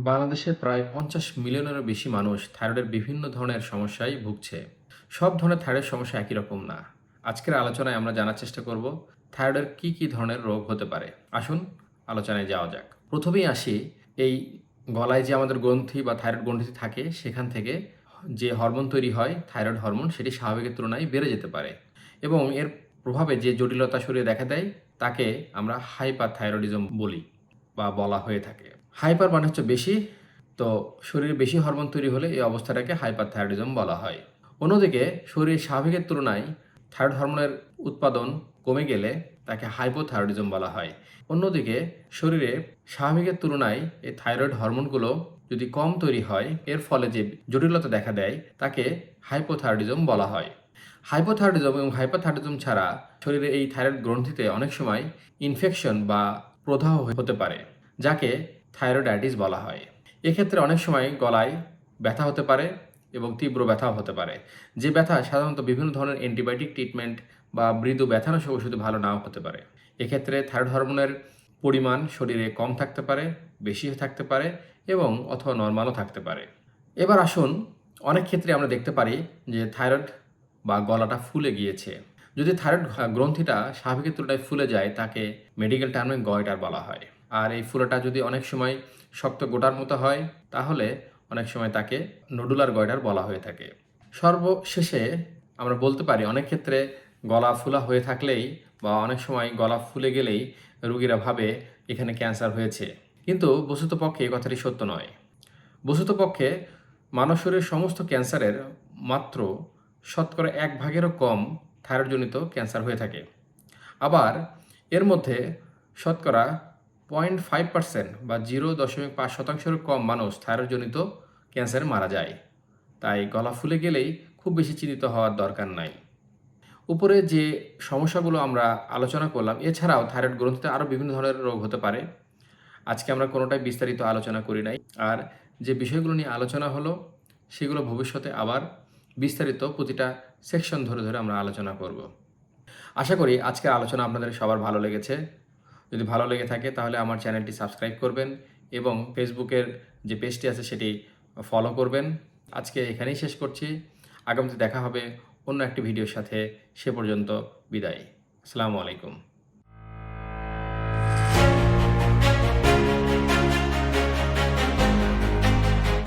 বাংলাদেশে প্রায় ৫০ মিলিয়নেরও বেশি মানুষ থাইরয়েডের বিভিন্ন ধরনের সমস্যায় ভুগছে। সব ধরনের থাইরয়েড সমস্যা একই রকম না। আজকের আলোচনায় আমরা জানার চেষ্টা করব থাইরয়েডের কি ধরনের রোগ হতে পারে। আসুন আলোচনায় যাওয়া যাক। প্রথমেই আসি এই গলায় যে আমাদের গ্রন্থি বা থাইরয়েড গ্রন্থি থাকে সেখান থেকে যে হরমোন তৈরি হয় থাইরয়েড হরমোন সেটি স্বাভাবিকের তুলনায় বেড়ে যেতে পারে এবং এর প্রভাবে যে জটিলতা শরীরে দেখা দেয় তাকে আমরা হাইপারথাইরয়েডিজম বলি বা বলা হয়ে থাকে। হাইপার মানে হচ্ছে বেশি, তো শরীরে বেশি হরমোন তৈরি হলে এই অবস্থাটাকে হাইপারথাইরয়েডিজম বলা হয়। অন্যদিকে শরীরের স্বাভাবিকের তুলনায় থাইরয়েড হরমোনের উৎপাদন কমে গেলে তাকে হাইপোথাইরয়েডিজম বলা হয়। অন্যদিকে শরীরে স্বাভাবিকের তুলনায় এই থাইরয়েড হরমোনগুলো যদি কম তৈরি হয় এর ফলে যে জটিলতা দেখা দেয় তাকে হাইপোথাইরয়েডিজম বলা হয়। হাইপোথাইরয়েডিজম এবং হাইপারথাইরয়েডিজম ছাড়া শরীরে এই থাইরয়েড গ্রন্থিতে অনেক সময় ইনফেকশন বা প্রদাহ হতে পারে, যাকে থাইরয়েডাইটিস বলা হয়। এক্ষেত্রে অনেক সময় গলায় ব্যথা হতে পারে এবং তীব্র ব্যথাও হতে পারে। যে ব্যথা সাধারণত বিভিন্ন ধরনের অ্যান্টিবায়োটিক ট্রিটমেন্ট বা মৃদু ব্যথানাশক ওষুধে ভালো নাও হতে পারে। এক্ষেত্রে থাইরয়েড হরমোনের পরিমাণ শরীরে কম থাকতে পারে, বেশি থাকতে পারে এবং অথবা নর্মালও থাকতে পারে। এবার আসুন, অনেক ক্ষেত্রে আমরা দেখতে পারি যে থাইরয়েড বা গলাটা ফুলে গিয়েছে। যদি থাইরয়েড গ্রন্থিটা স্বাভাবিকের তুলনায় ফুলে যায় তাকে মেডিকেল টার্মে গয়টার বলা হয়। আর এই ফুলাটা যদি অনেক সময় শক্ত গোটার মতো হয় তাহলে অনেক সময় তাকে নোডুলার গয়টার বলা হয়ে থাকে। সর্বশেষে আমরা বলতে পারি অনেক ক্ষেত্রে গলা ফুলা হয়ে থাকলেই বা অনেক সময় গলা ফুলে গেলেই রোগীরা ভাবে এখানে ক্যান্সার হয়েছে, কিন্তু বস্তুতপক্ষে এই কথাটি সত্য নয়। বস্তুতপক্ষে মানব শরীরের সমস্ত ক্যান্সারের মাত্র শতকরা 1/এরও কম থাইরয়েডজনিত ক্যান্সার হয়ে থাকে। আবার এর মধ্যে শতকরা 0.5% বা 0.5%-এরও কম মানুষ থাইরয়েডজনিত ক্যান্সারে মারা যায়। তাই গলা ফুলে গেলেই খুব বেশি চিন্তিত হওয়ার দরকার নাই। উপরে যে সমস্যাগুলো আমরা আলোচনা করলাম এছাড়াও থাইরয়েড গ্রন্থিতে আরও বিভিন্ন ধরনের রোগ হতে পারে। আজকে আমরা কোনোটাই বিস্তারিত আলোচনা করি নাই। আর যে বিষয়গুলো নিয়ে আলোচনা হলো সেগুলো ভবিষ্যতে আবার বিস্তারিত প্রতিটা সেকশন ধরে আমরা আলোচনা করব। আশা করি আজকের আলোচনা আপনাদের সবার ভালো লেগেছে। যদি ভালো লেগে থাকে তাহলে আমার চ্যানেলটি সাবস্ক্রাইব করবেন এবং ফেসবুকের যে পেজটি আছে সেটি ফলো করবেন। আজকে এখানেই শেষ করছি। আগামীতে দেখা হবে অন্য একটি ভিডিওর সাথে। সে পর্যন্ত বিদায়। আসসালামু আলাইকুম।